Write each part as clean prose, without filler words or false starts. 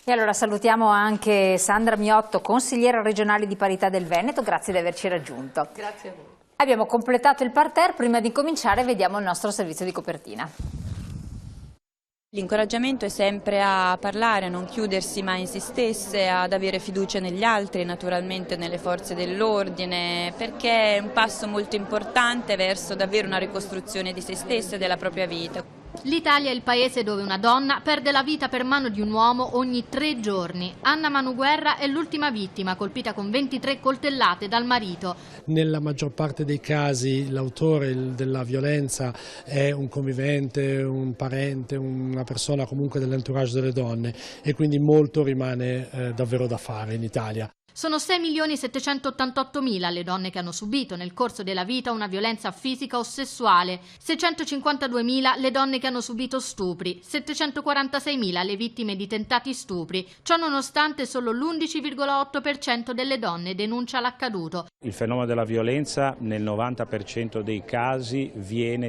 E allora salutiamo anche Sandra Miotto, consigliera regionale di parità del Veneto, grazie di averci raggiunto. Grazie a voi. Abbiamo completato il parterre, prima di cominciare vediamo il nostro servizio di copertina. L'incoraggiamento è sempre a parlare, a non chiudersi mai in se stesse, ad avere fiducia negli altri, naturalmente nelle forze dell'ordine, perché è un passo molto importante verso davvero una ricostruzione di se stesse e della propria vita. L'Italia è il paese dove una donna perde la vita per mano di un uomo ogni 3 giorni. Anna Manuguerra è l'ultima vittima, colpita con 23 coltellate dal marito. Nella maggior parte dei casi l'autore della violenza è un convivente, un parente, una persona comunque dell'entourage delle donne e quindi molto rimane davvero da fare in Italia. Sono 6.788.000 le donne che hanno subito nel corso della vita una violenza fisica o sessuale, 652.000 le donne che hanno subito stupri, 746.000 le vittime di tentati stupri. Ciò nonostante solo l'11,8% delle donne denuncia l'accaduto. Il fenomeno della violenza nel 90% dei casi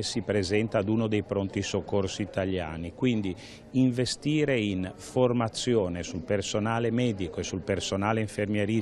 si presenta ad uno dei pronti soccorsi italiani, quindi investire in formazione sul personale medico e sul personale infermieristico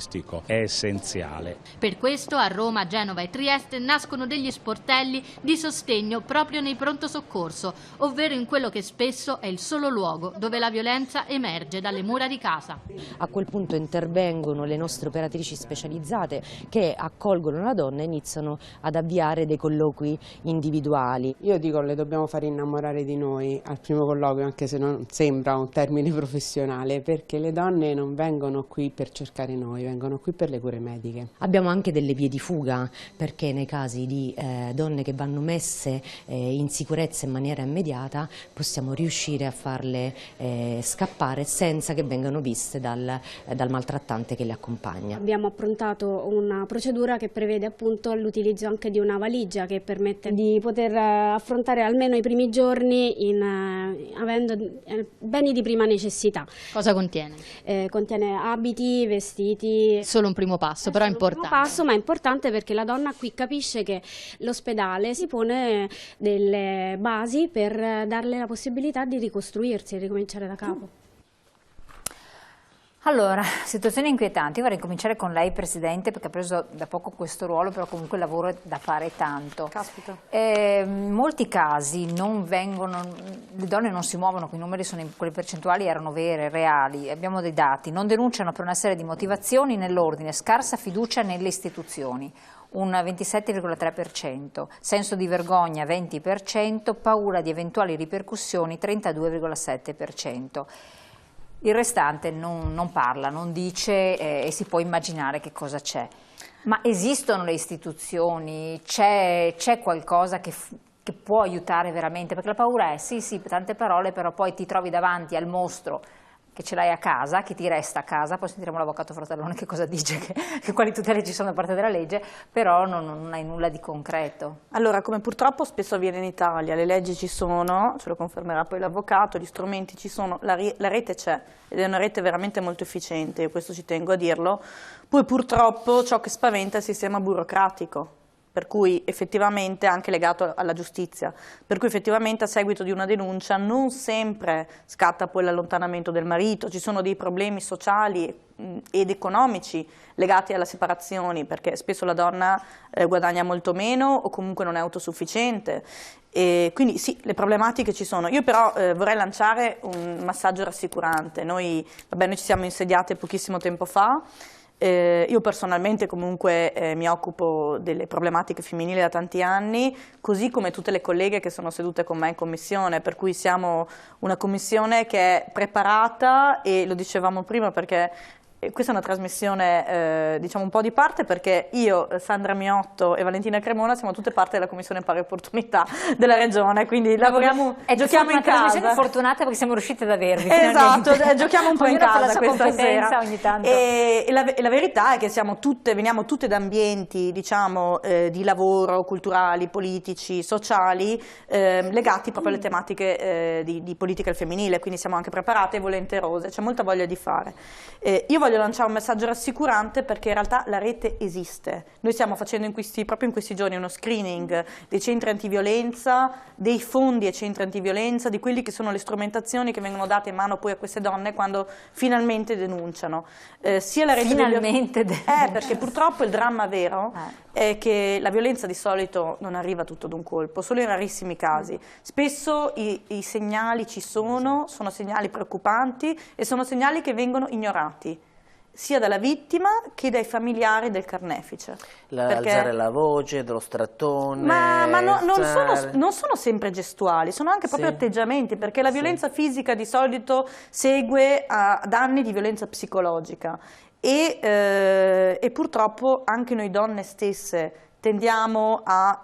è essenziale. Per questo a Roma, Genova e Trieste nascono degli sportelli di sostegno proprio nei pronto soccorso, ovvero in quello che spesso è il solo luogo dove la violenza emerge dalle mura di casa. A quel punto intervengono le nostre operatrici specializzate che accolgono la donna e iniziano ad avviare dei colloqui individuali. Io dico le dobbiamo fare innamorare di noi al primo colloquio, anche se non sembra un termine professionale, perché le donne non vengono qui per cercare noi, vengono qui per le cure mediche. Abbiamo anche delle vie di fuga, perché nei casi di donne che vanno messe in sicurezza in maniera immediata possiamo riuscire a farle scappare senza che vengano viste dal maltrattante che le accompagna. Abbiamo approntato una procedura che prevede appunto l'utilizzo anche di una valigia che permette di poter affrontare almeno i primi giorni avendo beni di prima necessità. Cosa contiene? Contiene abiti, vestiti. Solo un primo passo, però è importante. Un primo passo, ma è importante perché la donna qui capisce che l'ospedale si pone delle basi per darle la possibilità di ricostruirsi e ricominciare da capo. Allora, situazioni inquietanti. Io vorrei cominciare con lei, Presidente, perché ha preso da poco questo ruolo, però comunque il lavoro è da fare tanto. Caspita. In molti casi le donne non si muovono, quei numeri quelle percentuali erano vere, reali, abbiamo dei dati, non denunciano per una serie di motivazioni nell'ordine, scarsa fiducia nelle istituzioni, un 27,3%, senso di vergogna 20%, paura di eventuali ripercussioni 32,7%. Il restante non parla, non dice e si può immaginare che cosa c'è. Ma esistono le istituzioni? C'è qualcosa che può aiutare veramente? Perché la paura è sì, tante parole, però poi ti trovi davanti al mostro che ce l'hai a casa, che ti resta a casa, poi sentiremo l'avvocato Fratellone che cosa dice, che quali tutele ci sono da parte della legge, però non hai nulla di concreto. Allora, come purtroppo spesso avviene in Italia, le leggi ci sono, ce lo confermerà poi l'avvocato, gli strumenti ci sono, la rete c'è ed è una rete veramente molto efficiente, io questo ci tengo a dirlo, poi purtroppo ciò che spaventa è il sistema burocratico, per cui effettivamente anche legato alla giustizia, per cui effettivamente a seguito di una denuncia non sempre scatta poi l'allontanamento del marito, ci sono dei problemi sociali ed economici legati alle separazioni, perché spesso la donna guadagna molto meno o comunque non è autosufficiente. E quindi sì, le problematiche ci sono. Io però vorrei lanciare un messaggio rassicurante. Noi ci siamo insediate pochissimo tempo fa. Io personalmente comunque mi occupo delle problematiche femminili da tanti anni, così come tutte le colleghe che sono sedute con me in commissione, per cui siamo una commissione che è preparata e lo dicevamo prima perché questa è una trasmissione diciamo un po' di parte, perché io, Sandra Miotto e Valentina Cremona siamo tutte parte della Commissione Pari Opportunità della Regione, quindi lavoriamo, giochiamo in casa. Siamo fortunate perché siamo riuscite ad avervi. Esatto, giochiamo un po' in casa questa sera. Ogni tanto. E la verità è che veniamo tutte da ambienti diciamo di lavoro, culturali, politici, sociali, legati proprio alle tematiche di politica al femminile, quindi siamo anche preparate e volenterose, c'è molta voglia di fare. Io voglio voglio lanciare un messaggio rassicurante, perché in realtà la rete esiste. Noi stiamo facendo proprio in questi giorni uno screening dei centri antiviolenza, dei fondi ai centri antiviolenza, di quelli che sono le strumentazioni che vengono date in mano poi a queste donne quando finalmente denunciano. Sia la rete Finalmente perché purtroppo il dramma vero è che la violenza di solito non arriva tutto d'un colpo, solo in rarissimi casi. Spesso i segnali ci sono segnali preoccupanti e sono segnali che vengono ignorati, sia dalla vittima che dai familiari del carnefice. Alzare la voce, dello strattone... Ma non sono sempre gestuali, sono anche proprio atteggiamenti, perché la violenza fisica di solito segue ad anni di violenza psicologica e purtroppo anche noi donne stesse tendiamo a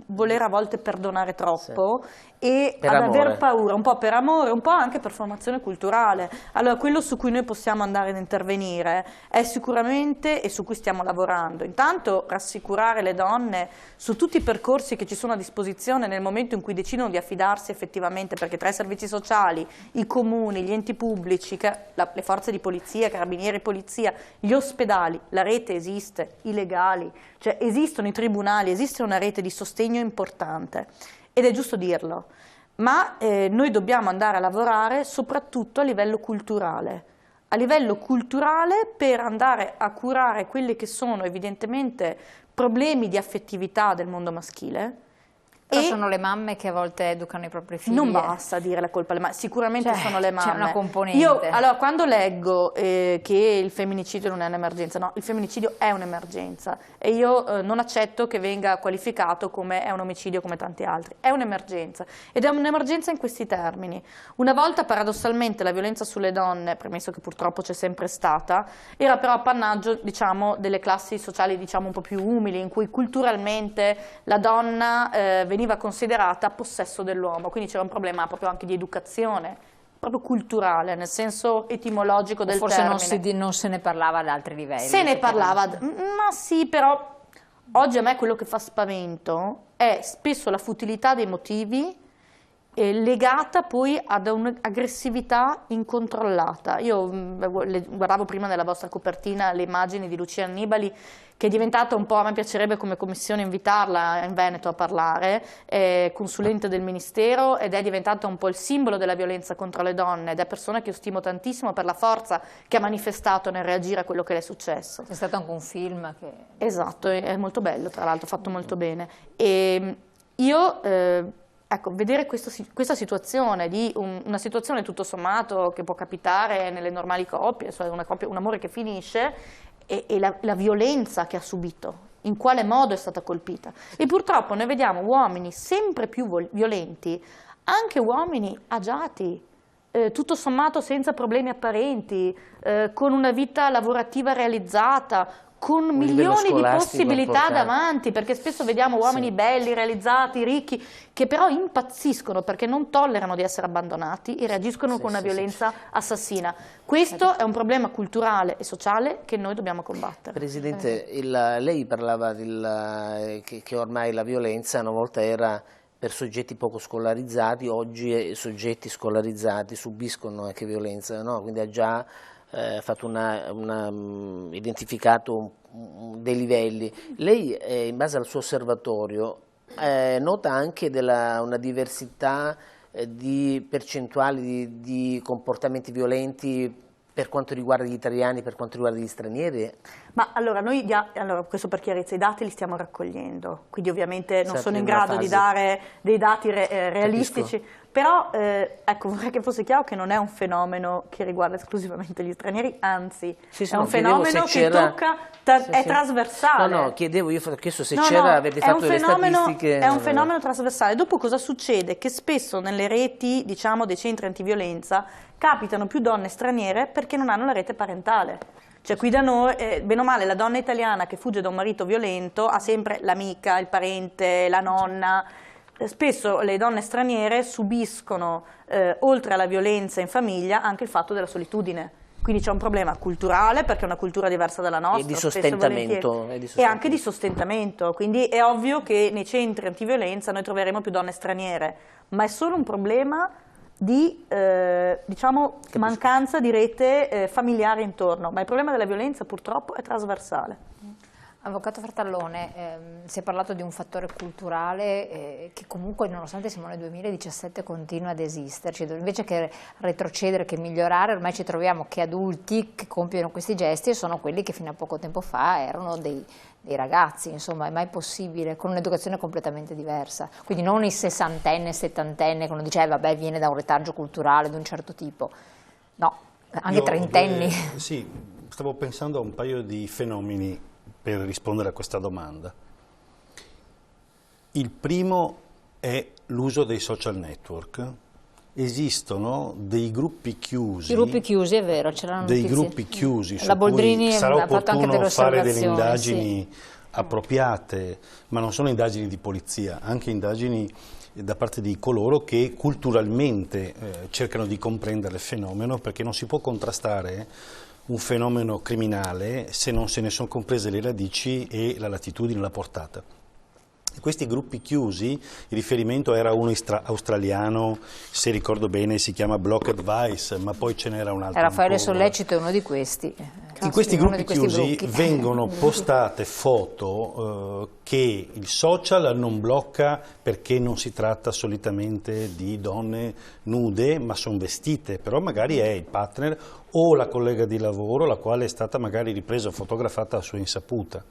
voler a volte perdonare troppo e ad aver paura, un po' per amore, un po' anche per formazione culturale. Allora, quello su cui noi possiamo andare ad intervenire è sicuramente, e su cui stiamo lavorando, intanto rassicurare le donne su tutti i percorsi che ci sono a disposizione nel momento in cui decidono di affidarsi effettivamente, perché tra i servizi sociali, i comuni, gli enti pubblici, le forze di polizia, carabinieri, polizia, gli ospedali, la rete esiste, i legali, cioè esistono i tribunali, esiste una rete di sostegno importante. Ed è giusto dirlo, ma noi dobbiamo andare a lavorare soprattutto a livello culturale per andare a curare quelli che sono evidentemente problemi di affettività del mondo maschile. Però sono le mamme che a volte educano i propri figli. Non basta dire la colpa alle mamme, sicuramente sono le mamme. C'è una componente. Io, allora, quando leggo che il femminicidio non è un'emergenza, no, il femminicidio è un'emergenza e io non accetto che venga qualificato come è un omicidio come tanti altri. È un'emergenza ed è un'emergenza in questi termini. Una volta paradossalmente la violenza sulle donne, premesso che purtroppo c'è sempre stata, era però appannaggio, diciamo, delle classi sociali, diciamo, un po' più umili, in cui culturalmente la donna veniva considerata possesso dell'uomo, quindi c'era un problema proprio anche di educazione, proprio culturale, nel senso etimologico del termine. Forse non se ne parlava ad altri livelli. Se ne parlava, ma sì, però oggi a me quello che fa spavento è spesso la futilità dei motivi legata poi ad un'aggressività incontrollata. Io guardavo prima nella vostra copertina le immagini di Lucia Annibali, che è diventata un po', a me piacerebbe come commissione invitarla in Veneto a parlare, è consulente del Ministero ed è diventata un po' il simbolo della violenza contro le donne ed è persona che io stimo tantissimo per la forza che ha manifestato nel reagire a quello che le è successo. C'è stato anche un film che... Esatto, è molto bello, tra l'altro, fatto molto bene. E io... ecco, vedere questa situazione, una situazione tutto sommato che può capitare nelle normali coppie, cioè un amore che finisce, e la violenza che ha subito, in quale modo è stata colpita. E purtroppo noi vediamo uomini sempre più violenti, anche uomini agiati, tutto sommato senza problemi apparenti, con una vita lavorativa realizzata, con milioni di possibilità davanti, perché spesso vediamo uomini belli, realizzati, ricchi, che però impazziscono perché non tollerano di essere abbandonati e reagiscono con una violenza assassina. Questo è un problema culturale e sociale che noi dobbiamo combattere. Presidente, lei parlava che ormai la violenza una volta era per soggetti poco scolarizzati, oggi soggetti scolarizzati subiscono anche violenza, no? Quindi ha già fatto identificato dei livelli. Lei, in base al suo osservatorio, nota anche una diversità di percentuali di comportamenti violenti per quanto riguarda gli italiani, per quanto riguarda gli stranieri? Ma allora, questo per chiarezza, i dati li stiamo raccogliendo, quindi ovviamente non sono in grado di dare dei dati realistici. Capisco. Però ecco, vorrei che fosse chiaro che non è un fenomeno che riguarda esclusivamente gli stranieri, anzi è un fenomeno che tocca, è trasversale. No, chiedevo, io ho chiesto se c'era, avete fatto le statistiche. È un fenomeno trasversale. Dopo cosa succede? Che spesso nelle reti, diciamo, dei centri antiviolenza capitano più donne straniere perché non hanno la rete parentale. Cioè qui da noi, bene o male, la donna italiana che fugge da un marito violento ha sempre l'amica, il parente, la nonna. Spesso le donne straniere subiscono, oltre alla violenza in famiglia, anche il fatto della solitudine. Quindi c'è un problema culturale, perché è una cultura diversa dalla nostra. E di sostentamento. E anche di sostentamento. Quindi è ovvio che nei centri antiviolenza noi troveremo più donne straniere, ma è solo un problema di diciamo, mancanza di rete familiare intorno, ma il problema della violenza purtroppo è trasversale. Avvocato Fartallone, si è parlato di un fattore culturale che comunque nonostante siamo nel 2017 continua ad esisterci, invece che retrocedere, che migliorare, ormai ci troviamo che adulti che compiono questi gesti e sono quelli che fino a poco tempo fa erano dei ragazzi, insomma è mai possibile, con un'educazione completamente diversa, quindi non il sessantenne, settantenne che uno dice vabbè viene da un retaggio culturale di un certo tipo, no, anche trentenni. Sì, stavo pensando a un paio di fenomeni per rispondere a questa domanda. Il primo è l'uso dei social network. Esistono dei gruppi chiusi. I gruppi chiusi, è vero, c'erano dei gruppi chiusi la Boldrini sarà ha fatto anche delle fare delle indagini sì. appropriate, ma non sono indagini di polizia, anche indagini da parte di coloro che culturalmente cercano di comprendere il fenomeno, perché non si può contrastare un fenomeno criminale se non se ne sono comprese le radici e la latitudine, la portata. Questi gruppi chiusi, il riferimento era uno australiano, se ricordo bene si chiama Block Advice, ma poi ce n'era un altro. Raffaele Sollecito è uno di questi. In questi gruppi chiusi vengono postate foto che il social non blocca perché non si tratta solitamente di donne nude, ma sono vestite, però magari è il partner o la collega di lavoro, la quale è stata magari ripresa o fotografata a sua insaputa.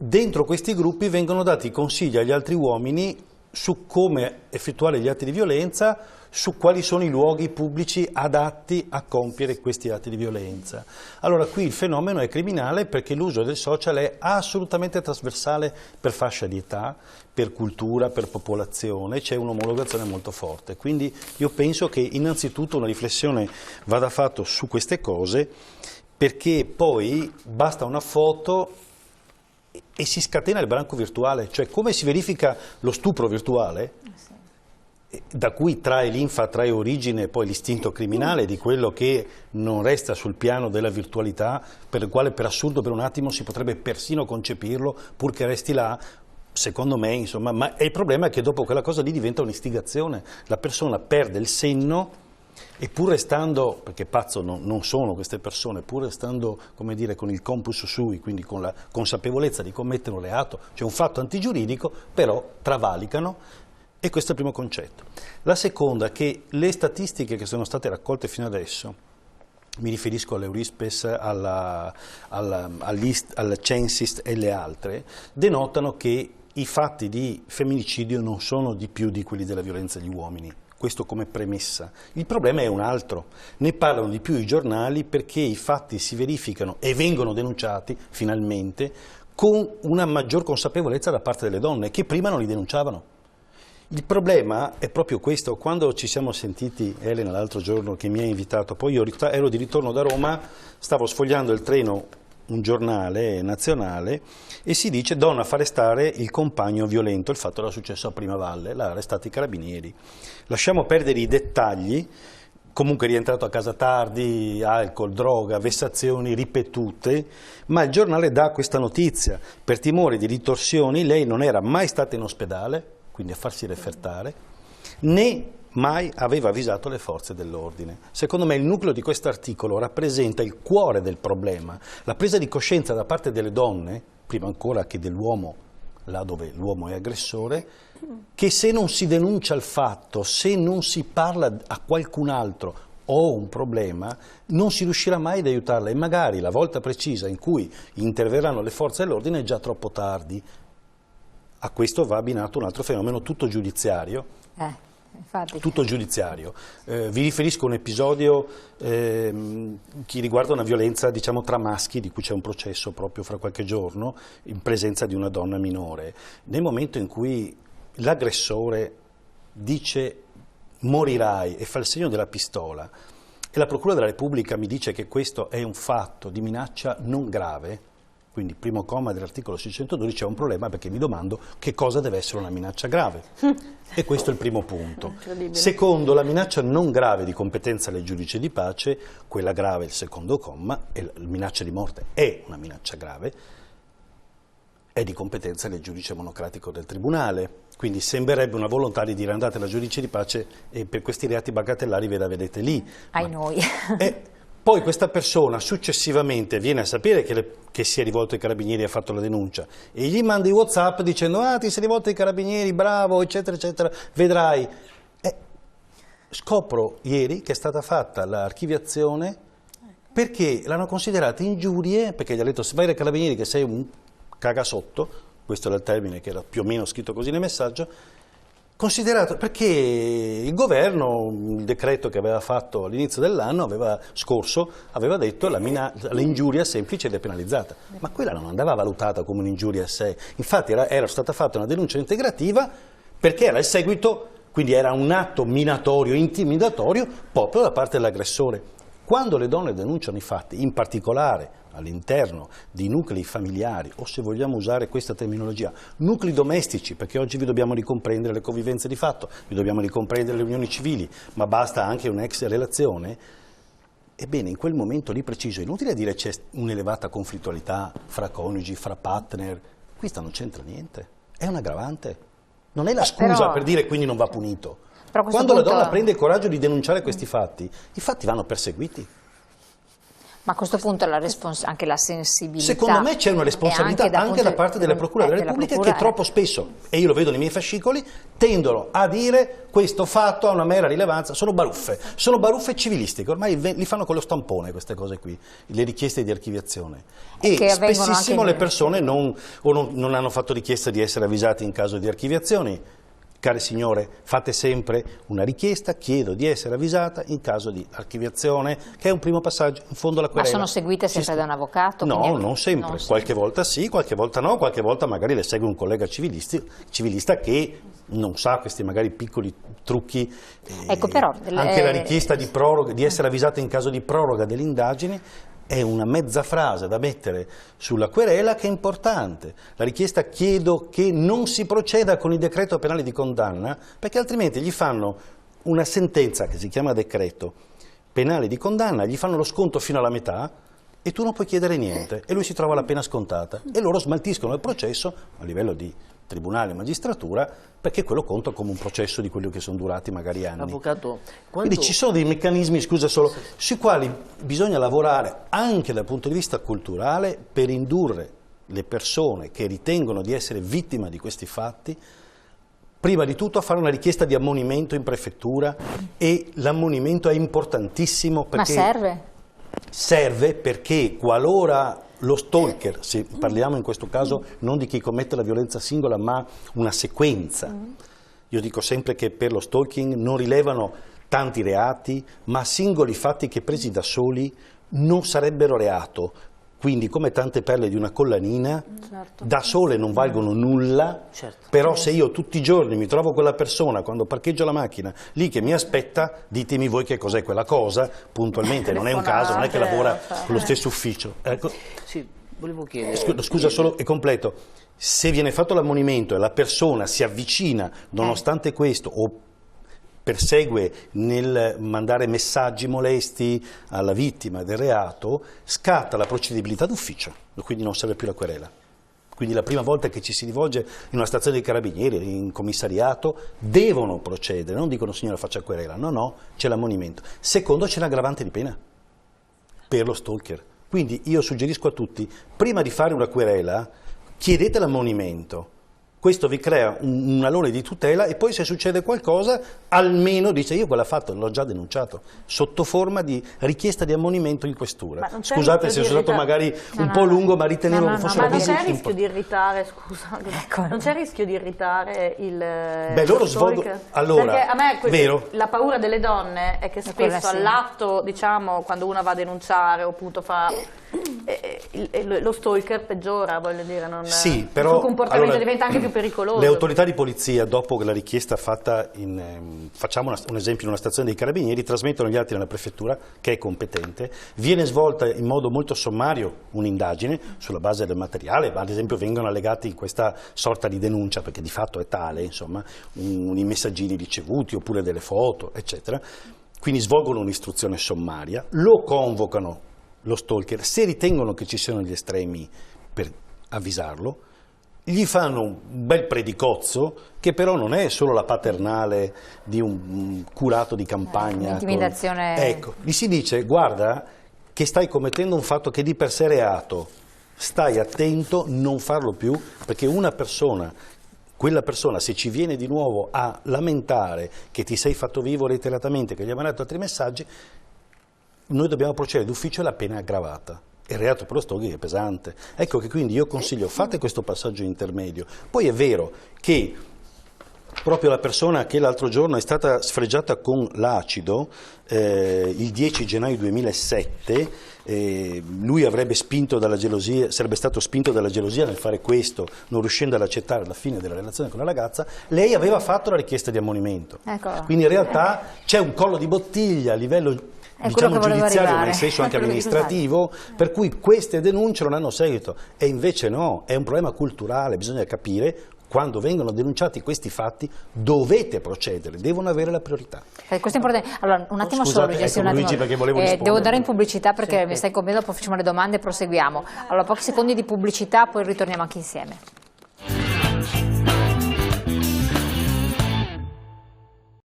Dentro questi gruppi vengono dati consigli agli altri uomini su come effettuare gli atti di violenza, su quali sono i luoghi pubblici adatti a compiere questi atti di violenza. Allora qui il fenomeno è criminale perché l'uso del social è assolutamente trasversale per fascia di età, per cultura, per popolazione, c'è un'omologazione molto forte. Quindi io penso che innanzitutto una riflessione vada fatta su queste cose, perché poi basta una foto e si scatena il branco virtuale, cioè come si verifica lo stupro virtuale, da cui trae linfa, trae origine poi l'istinto criminale di quello che non resta sul piano della virtualità, per il quale per assurdo per un attimo si potrebbe persino concepirlo, pur che resti là, secondo me, insomma, ma il problema è che dopo quella cosa lì diventa un'istigazione, la persona perde il senno. E pur restando, perché pazzo non sono queste persone, pur restando, come dire, con il compus sui, quindi con la consapevolezza di commettere un reato, cioè un fatto antigiuridico, però travalicano, e questo è il primo concetto. La seconda è che le statistiche che sono state raccolte fino adesso, mi riferisco all'Eurispes, al Censis e le altre, denotano che i fatti di femminicidio non sono di più di quelli della violenza agli uomini. Questo come premessa. Il problema è un altro, ne parlano di più i giornali perché i fatti si verificano e vengono denunciati finalmente con una maggior consapevolezza da parte delle donne che prima non li denunciavano. Il problema è proprio questo, quando ci siamo sentiti, Elena l'altro giorno che mi ha invitato, poi io ero di ritorno da Roma, stavo sfogliando il treno, un giornale nazionale, e si dice donna fa arrestare il compagno violento, il fatto era successo a Primavalle, l'ha arrestato i carabinieri. Lasciamo perdere i dettagli, comunque è rientrato a casa tardi, alcol, droga, vessazioni ripetute, ma il giornale dà questa notizia, per timore di ritorsioni lei non era mai stata in ospedale, quindi a farsi refertare, né mai aveva avvisato le forze dell'ordine. Secondo me il nucleo di questo articolo rappresenta il cuore del problema, la presa di coscienza da parte delle donne, prima ancora che dell'uomo, là dove l'uomo è aggressore, che se non si denuncia il fatto, se non si parla a qualcun altro o un problema, non si riuscirà mai ad aiutarla e magari la volta precisa in cui interverranno le forze dell'ordine è già troppo tardi. A questo va abbinato un altro fenomeno tutto giudiziario. Infatti. Tutto giudiziario. Vi riferisco a un episodio che riguarda una violenza, diciamo, tra maschi, di cui c'è un processo proprio fra qualche giorno, in presenza di una donna minore. Nel momento in cui l'aggressore dice morirai e fa il segno della pistola e la Procura della Repubblica mi dice che questo è un fatto di minaccia non grave, quindi primo comma dell'articolo 612, c'è un problema perché mi domando che cosa deve essere una minaccia grave. E questo è il primo punto. Secondo, la minaccia non grave di competenza del giudice di pace, quella grave, il secondo comma, e la minaccia di morte è una minaccia grave, è di competenza del giudice monocratico del tribunale. Quindi sembrerebbe una volontà di dire andate alla giudice di pace e per questi reati bagatellari ve la vedete lì. Noi. Poi questa persona successivamente viene a sapere che si è rivolto ai carabinieri e ha fatto la denuncia e gli manda i WhatsApp dicendo ti sei rivolto ai carabinieri, bravo, eccetera, eccetera, vedrai. Scopro ieri che è stata fatta l'archiviazione perché l'hanno considerata ingiurie, perché gli ha detto se vai dai carabinieri che sei un cagasotto, questo era il termine che era più o meno scritto così nel messaggio, considerato perché il governo, il decreto che aveva fatto all'inizio dell'anno, scorso, aveva detto l'ingiuria semplice ed è penalizzata, ma quella non andava valutata come un'ingiuria a sé, infatti era stata fatta una denuncia integrativa perché era il seguito, quindi era un atto minatorio, intimidatorio proprio da parte dell'aggressore. Quando le donne denunciano i fatti, in particolare all'interno di nuclei familiari, o se vogliamo usare questa terminologia, nuclei domestici, perché oggi vi dobbiamo ricomprendere le convivenze di fatto, vi dobbiamo ricomprendere le unioni civili, ma basta anche un'ex relazione, ebbene in quel momento lì preciso, è inutile dire c'è un'elevata conflittualità fra coniugi, fra partner, questa non c'entra niente, è un aggravante, non è la scusa per dire quindi non va punito. Quando la donna prende il coraggio di denunciare questi fatti, i fatti vanno perseguiti. Ma a questo punto anche la sensibilità... Secondo me c'è una responsabilità anche da parte della Procura della Repubblica che troppo spesso, e io lo vedo nei miei fascicoli, tendono a dire questo fatto ha una mera rilevanza, sono baruffe civilistiche, ormai li fanno con lo stampone queste cose qui, le richieste di archiviazione. E spessissimo le persone non hanno fatto richiesta di essere avvisate in caso di archiviazioni. Care signore, fate sempre una richiesta, chiedo di essere avvisata in caso di archiviazione, che è un primo passaggio, in fondo alla querela. Ma sono seguite sempre da un avvocato? No, non sempre, qualche volta sì, qualche volta no, qualche volta magari le segue un collega civilista che non sa questi magari piccoli trucchi, ecco, però, anche la richiesta di proroga, di essere avvisata in caso di proroga delle indagini, è una mezza frase da mettere sulla querela che è importante. La richiesta chiedo che non si proceda con il decreto penale di condanna perché altrimenti gli fanno una sentenza che si chiama decreto penale di condanna, gli fanno lo sconto fino alla metà e tu non puoi chiedere niente e lui si trova la pena scontata e loro smaltiscono il processo a livello di tribunale e magistratura perché quello conta come un processo di quelli che sono durati magari anni. Avvocato, quindi ci sono dei meccanismi, scusa solo, sui quali bisogna lavorare anche dal punto di vista culturale per indurre le persone che ritengono di essere vittime di questi fatti prima di tutto a fare una richiesta di ammonimento in prefettura e l'ammonimento è importantissimo perché... Ma serve? Serve perché qualora lo stalker, se parliamo in questo caso non di chi commette la violenza singola ma una sequenza, io dico sempre che per lo stalking non rilevano tanti reati ma singoli fatti che presi da soli non sarebbero reato, quindi come tante perle di una collanina, da sole non valgono nulla, però se io tutti i giorni mi trovo quella persona quando parcheggio la macchina lì che mi aspetta, ditemi voi che cos'è quella cosa, puntualmente, non è un caso, non è che lavora con lo stesso ufficio. Ecco. Sì, volevo chiedere. Scusa solo e completo, se viene fatto l'ammonimento e la persona si avvicina nonostante questo o persegue nel mandare messaggi molesti alla vittima del reato, scatta la procedibilità d'ufficio, quindi non serve più la querela. Quindi la prima volta che ci si rivolge in una stazione dei carabinieri, in commissariato, devono procedere, non dicono signora faccia querela, no, c'è l'ammonimento. Secondo c'è l'aggravante di pena per lo stalker. Quindi io suggerisco a tutti, prima di fare una querela, chiedete l'ammonimento. Questo vi crea un alone di tutela e poi se succede qualcosa almeno dice io quella fatto, l'ho già denunciato, sotto forma di richiesta di ammonimento in questura. Scusate se ho usato magari un po' lungo ma ritenevo che fosse una cosa non c'è rischio di irritare, scusa, non c'è rischio di irritare il loro svolgono, allora, perché a me la paura delle donne è che spesso all'atto, diciamo, quando una va a denunciare o appunto fa lo stalker peggiora, voglio dire, il suo comportamento diventa anche più pericoloso. Le autorità di polizia, dopo che la richiesta fatta facciamo un esempio in una stazione dei carabinieri, trasmettono gli atti nella prefettura che è competente, viene svolta in modo molto sommario un'indagine sulla base del materiale, ad esempio vengono allegati in questa sorta di denuncia, perché di fatto è tale, insomma, i messaggini ricevuti oppure delle foto, eccetera, quindi svolgono un'istruzione sommaria, lo convocano lo stalker, se ritengono che ci siano gli estremi per avvisarlo, gli fanno un bel predicozzo che però non è solo la paternale di un curato di campagna. Intimidazione. Ecco, gli si dice: guarda che stai commettendo un fatto che di per sé è reato, stai attento, non farlo più, perché quella persona, se ci viene di nuovo a lamentare che ti sei fatto vivo reiteratamente, che gli hai mandato altri messaggi, noi dobbiamo procedere d'ufficio e la pena è aggravata. Il reato per lo stalking è pesante. Ecco che quindi io consiglio, fate questo passaggio intermedio. Poi è vero che proprio la persona che l'altro giorno è stata sfregiata con l'acido, il 10 gennaio 2007, lui sarebbe stato spinto dalla gelosia nel fare questo, non riuscendo ad accettare la fine della relazione con la ragazza. Lei aveva fatto la richiesta di ammonimento. Ecco. Quindi in realtà c'è un collo di bottiglia a livello giudiziario, nel senso anche amministrativo, per cui queste denunce non hanno seguito, e invece no, è un problema culturale. Bisogna capire, quando vengono denunciati questi fatti dovete procedere, devono avere la priorità. Questo è importante. Allora, un attimo. Scusate, solo, ecco, Luigi, perché volevo rispondere. Devo dare in pubblicità perché mi stai compiendo, poi facciamo le domande e proseguiamo. Allora, pochi secondi di pubblicità, poi ritorniamo anche insieme.